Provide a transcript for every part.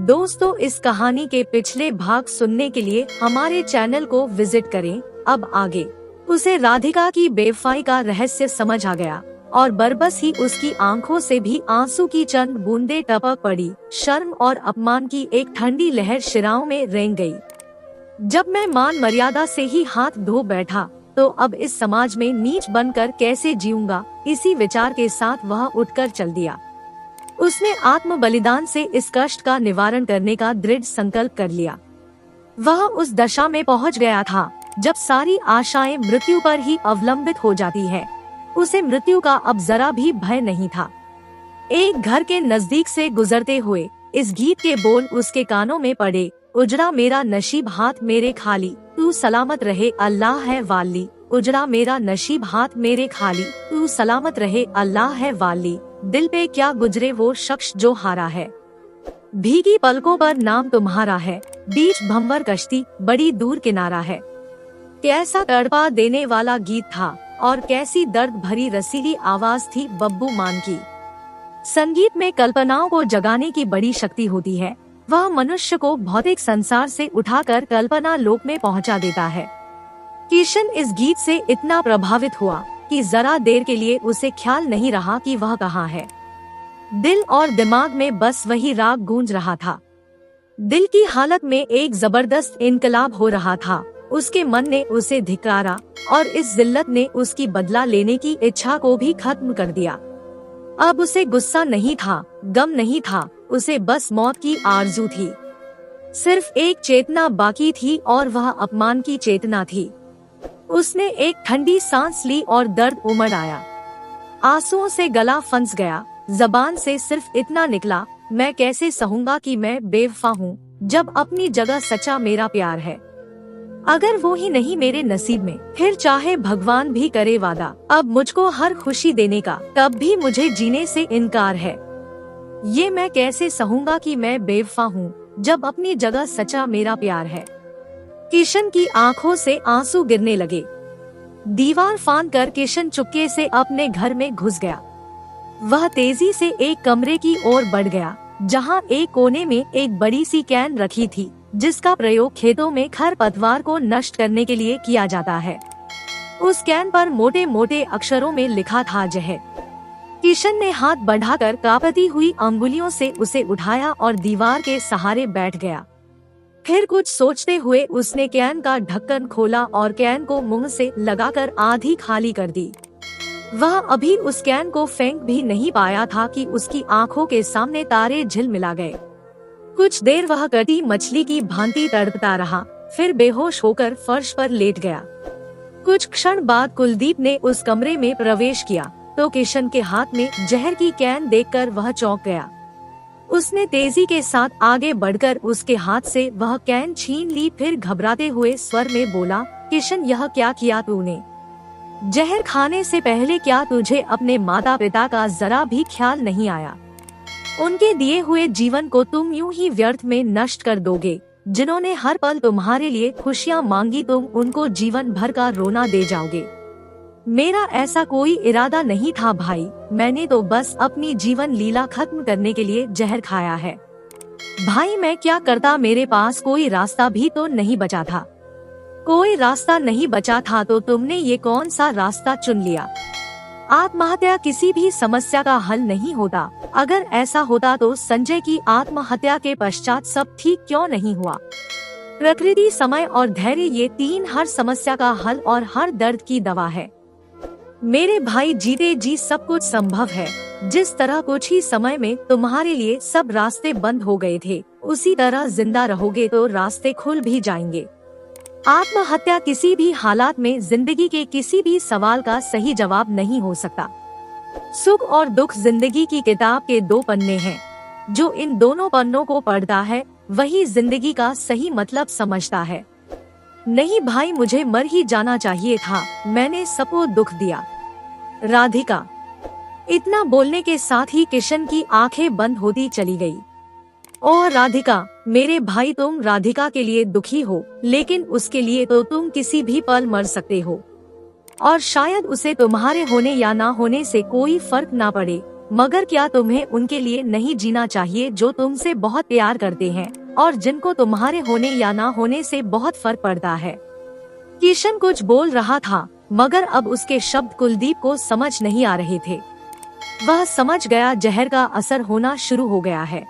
दोस्तों, इस कहानी के पिछले भाग सुनने के लिए हमारे चैनल को विजिट करें। अब आगे उसे राधिका की बेवफाई का रहस्य समझ आ गया और बरबस ही उसकी आंखों से भी आंसू की चंद बूंदें टपक पड़ी। शर्म और अपमान की एक ठंडी लहर शिराओं में रेंग गई। जब मैं मान मर्यादा से ही हाथ धो बैठा तो अब इस समाज में नीच बनकर कैसे जीऊंगा, इसी विचार के साथ वह उठकर चल दिया। उसने आत्म बलिदान से इस कष्ट का निवारण करने का दृढ़ संकल्प कर लिया। वह उस दशा में पहुंच गया था जब सारी आशाएं मृत्यु पर ही अवलंबित हो जाती है। उसे मृत्यु का अब जरा भी भय नहीं था। एक घर के नजदीक से गुजरते हुए इस गीत के बोल उसके कानों में पड़े। उजड़ा मेरा नसीब हाथ मेरे खाली, तू सलामत रहे अल्लाह है वाली। उजड़ा मेरा नसीब हाथ मेरे खाली, तू सलामत रहे अल्लाह है वाली। दिल पे क्या गुजरे वो शख्स जो हारा है, भीगी पलकों पर नाम तुम्हारा है। बीच भंवर कश्ती बड़ी दूर किनारा है। कैसा तड़पा देने वाला गीत था और कैसी दर्द भरी रसीली आवाज थी बब्बू मान की। संगीत में कल्पनाओं को जगाने की बड़ी शक्ति होती है। वह मनुष्य को भौतिक संसार से उठाकर कल्पना लोक में पहुंचा देता है। किशन इस गीत से इतना प्रभावित हुआ कि जरा देर के लिए उसे ख्याल नहीं रहा कि वह कहाँ है। दिल और दिमाग में बस वही राग गूंज रहा था। दिल की हालत में एक जबरदस्त इनकलाब हो रहा था। उसके मन ने उसे धिक्कारा और इस जिल्लत ने उसकी बदला लेने की इच्छा को भी खत्म कर दिया। अब उसे गुस्सा नहीं था, गम नहीं था, उसे बस मौत की आरज़ू थी। सिर्फ एक चेतना बाकी थी और वह अपमान की चेतना थी। उसने एक ठंडी सांस ली और दर्द उमड़ आया। आंसुओं से गला फंस गया। जबान से सिर्फ इतना निकला, मैं कैसे सहूंगा कि मैं बेवफा हूँ जब अपनी जगह सच्चा मेरा प्यार है। अगर वो ही नहीं मेरे नसीब में, फिर चाहे भगवान भी करे वादा अब मुझको हर खुशी देने का, तब भी मुझे जीने से इनकार है। ये मैं कैसे सहूंगा कि मैं बेवफा हूँ जब अपनी जगह सच्चा मेरा प्यार है। किशन की आंखों से आंसू गिरने लगे। दीवार फांद कर किशन चुपके से अपने घर में घुस गया। वह तेजी से एक कमरे की ओर बढ़ गया जहां एक कोने में एक बड़ी सी कैन रखी थी जिसका प्रयोग खेतों में खरपतवार को नष्ट करने के लिए किया जाता है। उस कैन पर मोटे मोटे अक्षरों में लिखा था जहर। किशन ने हाथ बढ़ाकर कांपती हुई अंगुलियों से उसे उठाया और दीवार के सहारे बैठ गया। फिर कुछ सोचते हुए उसने कैन का ढक्कन खोला और कैन को मुंह से लगाकर आधी खाली कर दी। वह अभी उस कैन को फेंक भी नहीं पाया था कि उसकी आंखों के सामने तारे झिलमिला गए। कुछ देर वह कटी मछली की भांति तड़पता रहा, फिर बेहोश होकर फर्श पर लेट गया। कुछ क्षण बाद कुलदीप ने उस कमरे में प्रवेश किया तो किशन के हाथ में जहर की कैन देखकर वह चौंक गया। उसने तेजी के साथ आगे बढ़कर उसके हाथ से वह कैन छीन ली, फिर घबराते हुए स्वर में बोला, किशन यह क्या किया तूने? जहर खाने से पहले क्या तुझे अपने माता पिता का जरा भी ख्याल नहीं आया? उनके दिए हुए जीवन को तुम यूं ही व्यर्थ में नष्ट कर दोगे। जिन्होंने हर पल तुम्हारे लिए खुशियां मांगी, तुम उनको जीवन भर का रोना दे जाओगे। मेरा ऐसा कोई इरादा नहीं था भाई, मैंने तो बस अपनी जीवन लीला खत्म करने के लिए जहर खाया है। भाई मैं क्या करता, मेरे पास कोई रास्ता भी तो नहीं बचा था। कोई रास्ता नहीं बचा था तो तुमने ये कौन सा रास्ता चुन लिया? आत्महत्या किसी भी समस्या का हल नहीं होता। अगर ऐसा होता तो संजय की आत्महत्या के पश्चात सब ठीक क्यों नहीं हुआ? प्रकृति, समय और धैर्य, ये तीन हर समस्या का हल और हर दर्द की दवा है। मेरे भाई, जीते जी सब कुछ संभव है। जिस तरह कुछ ही समय में तुम्हारे लिए सब रास्ते बंद हो गए थे, उसी तरह जिंदा रहोगे तो रास्ते खुल भी जाएंगे। आत्महत्या किसी भी हालात में जिंदगी के किसी भी सवाल का सही जवाब नहीं हो सकता। सुख और दुख जिंदगी की किताब के दो पन्ने हैं। जो इन दोनों पन्नों को पढ़ता है वही जिंदगी का सही मतलब समझता है। नहीं भाई, मुझे मर ही जाना चाहिए था, मैंने सबको दुख दिया। राधिका। इतना बोलने के साथ ही किशन की आंखें बंद होती चली गई। ओह राधिका, मेरे भाई, तुम राधिका के लिए दुखी हो, लेकिन उसके लिए तो तुम किसी भी पल मर सकते हो और शायद उसे तुम्हारे होने या ना होने से कोई फर्क ना पड़े। मगर क्या तुम्हें उनके लिए नहीं जीना चाहिए जो तुमसे बहुत प्यार करते हैं और जिनको तुम्हारे होने या ना होने से बहुत फर्क पड़ता है। किशन कुछ बोल रहा था मगर अब उसके शब्द कुलदीप को समझ नहीं आ रहे थे। वह समझ गया जहर का असर होना शुरू हो गया है।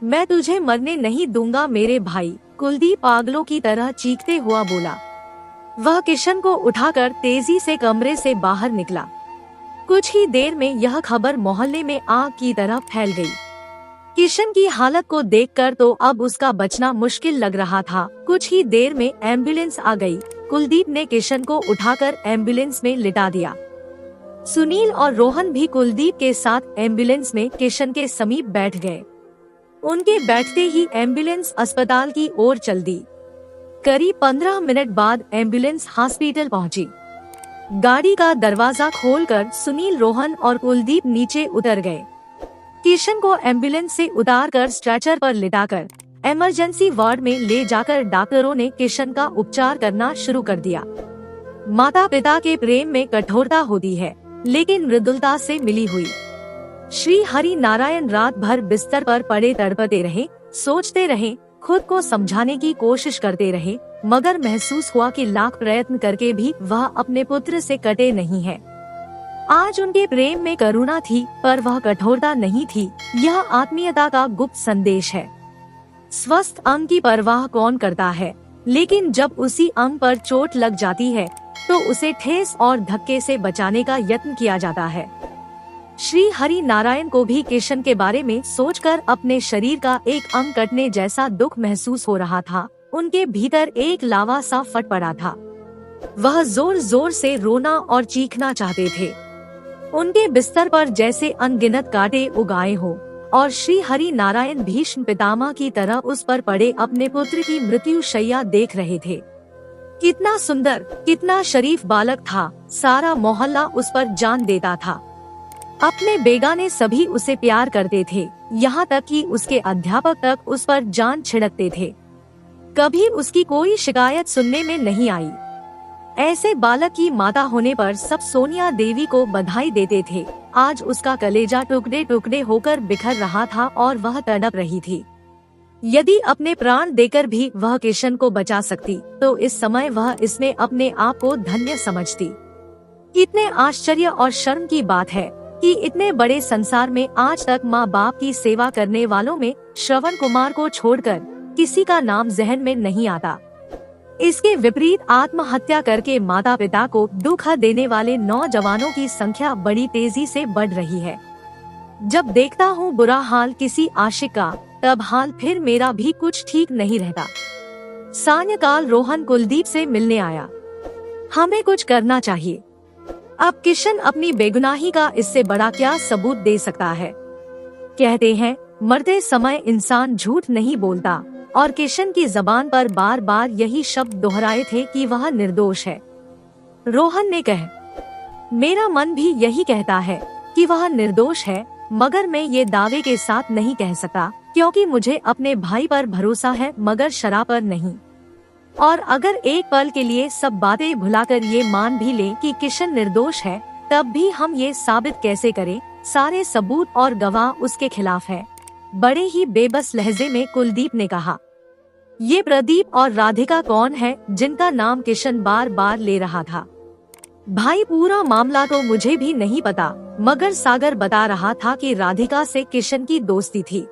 मैं तुझे मरने नहीं दूंगा मेरे भाई, कुलदीप पागलों की तरह चीखते हुआ बोला। वह किशन को उठाकर तेजी से कमरे से बाहर निकला। कुछ ही देर में यह खबर मोहल्ले में आग की तरह फैल गई। किशन की हालत को देखकर तो अब उसका बचना मुश्किल लग रहा था। कुछ ही देर में एम्बुलेंस आ गई। कुलदीप ने किशन को उठाकर एम्बुलेंस में लिटा दिया। सुनील और रोहन भी कुलदीप के साथ एम्बुलेंस में किशन के समीप बैठ गए। उनके बैठते ही एम्बुलेंस अस्पताल की ओर चल दी। करीब 15 मिनट बाद एम्बुलेंस हॉस्पिटल पहुंची। गाड़ी का दरवाजा खोलकर सुनील, रोहन और कुलदीप नीचे उतर गए। किशन को एम्बुलेंस से उतारकर स्ट्रेचर पर लिटाकर इमरजेंसी वार्ड में ले जाकर डॉक्टरों ने किशन का उपचार करना शुरू कर दिया। माता पिता के प्रेम में कठोरता होती है लेकिन मृदुलता से मिली हुई। श्री हरि नारायण रात भर बिस्तर पर पड़े तड़पते रहे, सोचते रहे, खुद को समझाने की कोशिश करते रहे, मगर महसूस हुआ कि लाख प्रयत्न करके भी वह अपने पुत्र से कटे नहीं है। आज उनके प्रेम में करुणा थी पर वह कठोरता नहीं थी। यह आत्मीयता का गुप्त संदेश है। स्वस्थ अंग की परवाह कौन करता है, लेकिन जब उसी अंग पर चोट लग जाती है तो उसे ठेस और धक्के से बचाने का यत्न किया जाता है। श्री हरि नारायण को भी किशन के बारे में सोचकर अपने शरीर का एक अंग कटने जैसा दुख महसूस हो रहा था। उनके भीतर एक लावा सा फट पड़ा था। वह जोर जोर से रोना और चीखना चाहते थे। उनके बिस्तर पर जैसे अनगिनत कांटे उगाए हो और श्री हरि नारायण भीष्म पितामह की तरह उस पर पड़े अपने पुत्र की मृत्यु शैया देख रहे थे। कितना सुंदर, कितना शरीफ बालक था। सारा मोहल्ला उस पर जान देता था। अपने बेगाने सभी उसे प्यार करते थे, यहाँ तक कि उसके अध्यापक तक उस पर जान छिड़कते थे। कभी उसकी कोई शिकायत सुनने में नहीं आई। ऐसे बालक की माता होने पर सब सोनिया देवी को बधाई देते थे। आज उसका कलेजा टुकड़े टुकड़े होकर बिखर रहा था और वह तड़प रही थी। यदि अपने प्राण देकर भी वह किशन को बचा सकती तो इस समय वह इसमें अपने आप को धन्य समझती। कितने आश्चर्य और शर्म की बात है कि इतने बड़े संसार में आज तक माँ बाप की सेवा करने वालों में श्रवण कुमार को छोड़कर किसी का नाम जहन में नहीं आता। इसके विपरीत आत्महत्या करके माता पिता को दुख देने वाले नौजवानों की संख्या बड़ी तेजी से बढ़ रही है। जब देखता हूँ बुरा हाल किसी आशिक का, तब हाल फिर मेरा भी कुछ ठीक नहीं रहता। सायंकाल रोहन कुलदीप से मिलने आया। हमें कुछ करना चाहिए। अब किशन अपनी बेगुनाही का इससे बड़ा क्या सबूत दे सकता है। कहते हैं मरते समय इंसान झूठ नहीं बोलता, और किशन की जबान पर बार बार यही शब्द दोहराए थे कि वह निर्दोष है। रोहन ने कहा, मेरा मन भी यही कहता है कि वह निर्दोष है, मगर मैं ये दावे के साथ नहीं कह सकता क्योंकि मुझे अपने भाई पर भरोसा है मगर शराब पर नहीं। और अगर एक पल के लिए सब बातें भुलाकर ये मान भी लें कि किशन निर्दोष है, तब भी हम ये साबित कैसे करें? सारे सबूत और गवाह उसके खिलाफ है। बड़े ही बेबस लहजे में कुलदीप ने कहा, ये प्रदीप और राधिका कौन है जिनका नाम किशन बार बार ले रहा था? भाई पूरा मामला तो मुझे भी नहीं पता, मगर सागर बता रहा था कि राधिका से किशन की दोस्ती थी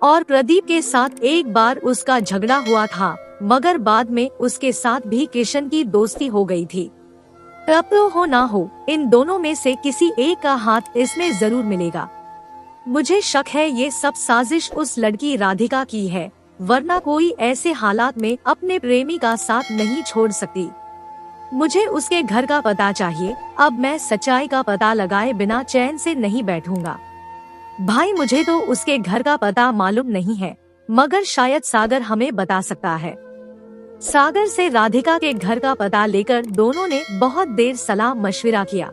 और प्रदीप के साथ एक बार उसका झगड़ा हुआ था, मगर बाद में उसके साथ भी किशन की दोस्ती हो गई थी। अब तो हो ना हो, इन दोनों में से किसी एक का हाथ इसमें जरूर मिलेगा। मुझे शक है ये सब साजिश उस लड़की राधिका की है, वरना कोई ऐसे हालात में अपने प्रेमी का साथ नहीं छोड़ सकती। मुझे उसके घर का पता चाहिए। अब मैं सच्चाई का पता लगाए बिना चैन से नहीं बैठूंगा। भाई मुझे तो उसके घर का पता मालूम नहीं है, मगर शायद सागर हमें बता सकता है। सागर से राधिका के घर का पता लेकर दोनों ने बहुत देर सलाह मशविरा किया।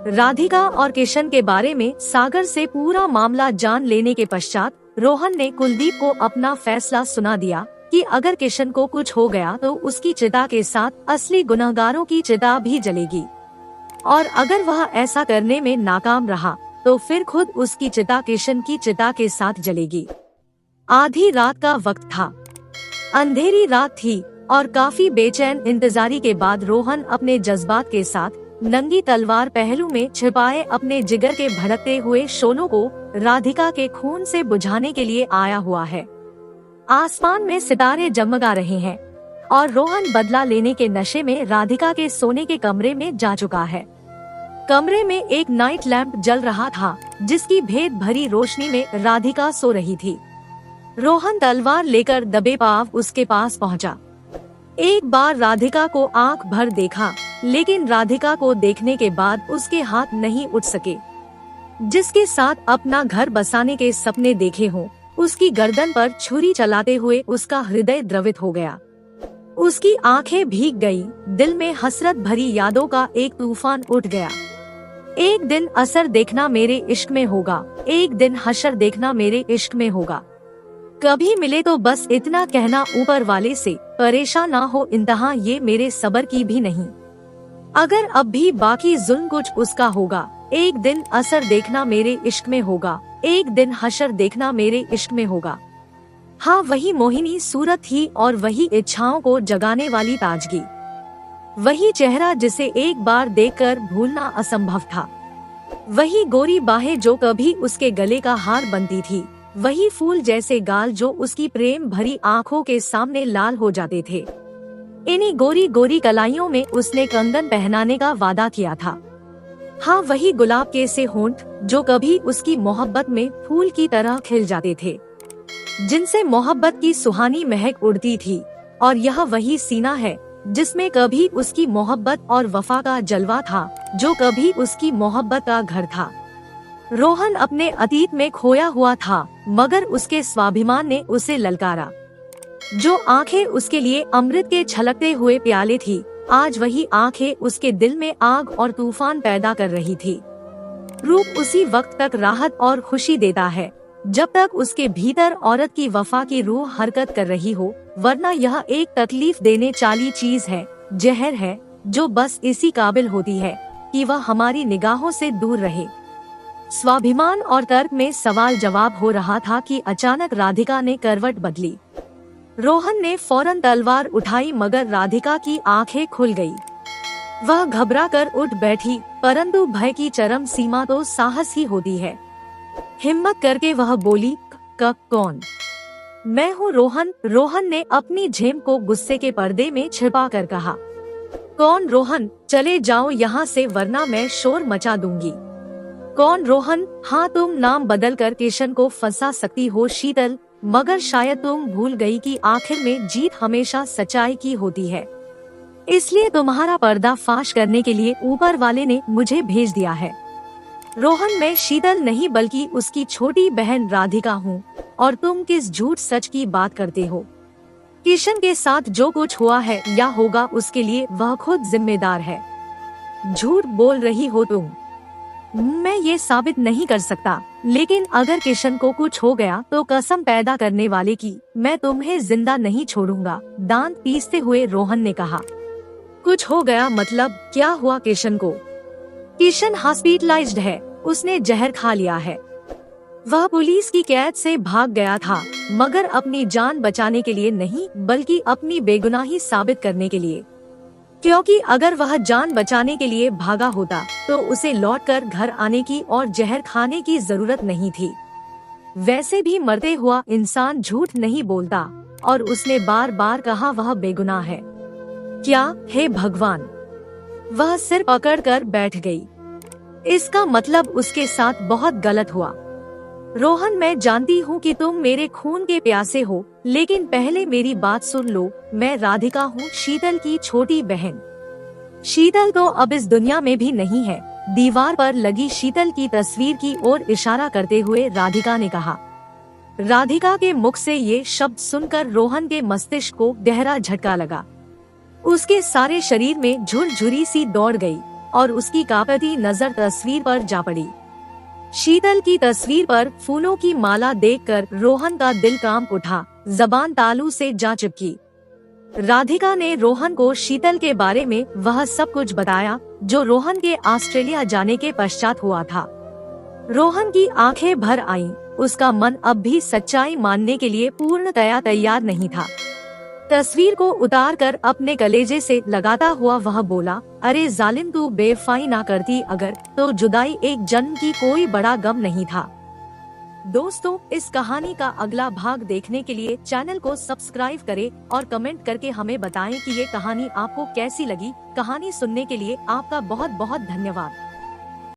राधिका और किशन के बारे में सागर से पूरा मामला जान लेने के पश्चात रोहन ने कुलदीप को अपना फैसला सुना दिया कि अगर किशन को कुछ हो गया तो उसकी चिता के साथ असली गुनहगारों की चिता भी जलेगी, और अगर वह ऐसा करने में नाकाम रहा तो फिर खुद उसकी चिता किशन की चिता के साथ जलेगी। आधी रात का वक्त था, अंधेरी रात थी और काफी बेचैन इंतजारी के बाद रोहन अपने जज्बात के साथ नंगी तलवार पहलू में छिपाए अपने जिगर के भड़कते हुए शोलों को राधिका के खून से बुझाने के लिए आया हुआ है। आसमान में सितारे जगमगा रहे हैं और रोहन बदला लेने के नशे में राधिका के सोने के कमरे में जा चुका है। कमरे में एक नाइट लैंप जल रहा था जिसकी भेद भरी रोशनी में राधिका सो रही थी। रोहन तलवार लेकर दबे पांव उसके पास पहुंचा। एक बार राधिका को आंख भर देखा, लेकिन राधिका को देखने के बाद उसके हाथ नहीं उठ सके। जिसके साथ अपना घर बसाने के सपने देखे हों, उसकी गर्दन पर छुरी चलाते हुए उसका हृदय द्रवित हो गया। उसकी आंखें भीग गई, दिल में हसरत भरी यादों का एक तूफान उठ गया। एक दिन असर देखना मेरे इश्क में होगा, एक दिन हशर देखना मेरे इश्क में होगा। कभी मिले तो बस इतना कहना ऊपर वाले से, परेशान ना हो इंतहा ये मेरे सबर की भी नहीं। अगर अब भी बाकी जुल्म कुछ उसका होगा, एक दिन असर देखना मेरे इश्क में होगा, एक दिन हशर देखना मेरे इश्क में होगा। हाँ, वही मोहिनी सूरत थी और वही इच्छाओं को जगाने वाली ताजगी, वही चेहरा जिसे एक बार देखकर भूलना असंभव था, वही गोरी बाहें जो कभी उसके गले का हार बनती थी, वही फूल जैसे गाल जो उसकी प्रेम भरी आँखों के सामने लाल हो जाते थे। इन्हीं गोरी गोरी कलाइयों में उसने कंगन पहनाने का वादा किया था। हाँ, वही गुलाब के से होंठ जो कभी उसकी मोहब्बत में फूल की तरह खिल जाते थे, जिनसे मोहब्बत की सुहानी महक उड़ती थी। और यह वही सीना है जिसमें कभी उसकी मोहब्बत और वफा का जलवा था, जो कभी उसकी मोहब्बत का घर था। रोहन अपने अतीत में खोया हुआ था, मगर उसके स्वाभिमान ने उसे ललकारा। जो आंखें उसके लिए अमृत के छलकते हुए प्याले थी, आज वही आंखें उसके दिल में आग और तूफान पैदा कर रही थी। रूप उसी वक्त तक राहत और खुशी देता है जब तक उसके भीतर औरत की वफा की रूह हरकत कर रही हो, वरना यह एक तकलीफ देने वाली चीज है, जहर है, जो बस इसी काबिल होती है कि वह हमारी निगाहों से दूर रहे। स्वाभिमान और तर्क में सवाल जवाब हो रहा था कि अचानक राधिका ने करवट बदली। रोहन ने फौरन तलवार उठाई, मगर राधिका की आंखें खुल गई। वह घबरा कर उठ बैठी, परंतु भय की चरम सीमा तो साहस ही होती है। हिम्मत करके वह बोली, कौन? मैं हूँ रोहन। रोहन ने अपनी झेम को गुस्से के पर्दे में छिपा कर कहा। कौन रोहन? चले जाओ यहाँ से वरना मैं शोर मचा दूंगी। कौन रोहन? हाँ, तुम नाम बदल कर किशन को फंसा सकती हो शीतल, मगर शायद तुम भूल गई कि आखिर में जीत हमेशा सच्चाई की होती है। इसलिए तुम्हारा पर्दा फाश करने के लिए ऊपर वाले ने मुझे भेज दिया है। रोहन, मैं शीतल नहीं बल्कि उसकी छोटी बहन राधिका हूँ, और तुम किस झूठ सच की बात करते हो? किशन के साथ जो कुछ हुआ है या होगा उसके लिए वह खुद जिम्मेदार है। झूठ बोल रही हो तुम। मैं ये साबित नहीं कर सकता, लेकिन अगर किशन को कुछ हो गया तो कसम पैदा करने वाले की, मैं तुम्हें जिंदा नहीं छोड़ूंगा। दांत पीसते हुए रोहन ने कहा। कुछ हो गया मतलब? क्या हुआ किशन को? किशन हॉस्पिटलाइज्ड है, उसने जहर खा लिया है। वह पुलिस की कैद से भाग गया था, मगर अपनी जान बचाने के लिए नहीं, बल्कि अपनी बेगुनाही साबित करने के लिए। क्योंकि अगर वह जान बचाने के लिए भागा होता तो उसे लौटकर घर आने की और जहर खाने की जरूरत नहीं थी। वैसे भी मरते हुआ इंसान झूठ नहीं बोलता, और उसने बार बार कहा वह बेगुनाह है। क्या? हे भगवान! वह सिर पकड़कर बैठ गई। इसका मतलब उसके साथ बहुत गलत हुआ। रोहन, मैं जानती हूँ कि तुम मेरे खून के प्यासे हो, लेकिन पहले मेरी बात सुन लो। मैं राधिका हूँ, शीतल की छोटी बहन। शीतल तो अब इस दुनिया में भी नहीं है। दीवार पर लगी शीतल की तस्वीर की ओर इशारा करते हुए राधिका ने कहा। राधिका के मुख से ये शब्द सुनकर रोहन के मस्तिष्क को गहरा झटका लगा। उसके सारे शरीर में झुरझुरी सी दौड़ गई और उसकी कांपती नजर तस्वीर पर जा पड़ी। शीतल की तस्वीर पर फूलों की माला देखकर रोहन का दिल कांप उठा, जबान तालू से जा चिपकी। राधिका ने रोहन को शीतल के बारे में वह सब कुछ बताया जो रोहन के ऑस्ट्रेलिया जाने के पश्चात हुआ था। रोहन की आंखें भर आईं। उसका मन अब भी सच्चाई मानने के लिए पूर्णतया तैयार नहीं था। तस्वीर को उतार कर अपने कलेजे से लगाता हुआ वह बोला, अरे जालिम, तू बेवफाई ना करती अगर, तो जुदाई एक जन्म की कोई बड़ा गम नहीं था। दोस्तों, इस कहानी का अगला भाग देखने के लिए चैनल को सब्सक्राइब करें और कमेंट करके हमें बताएं कि ये कहानी आपको कैसी लगी। कहानी सुनने के लिए आपका बहुत बहुत धन्यवाद।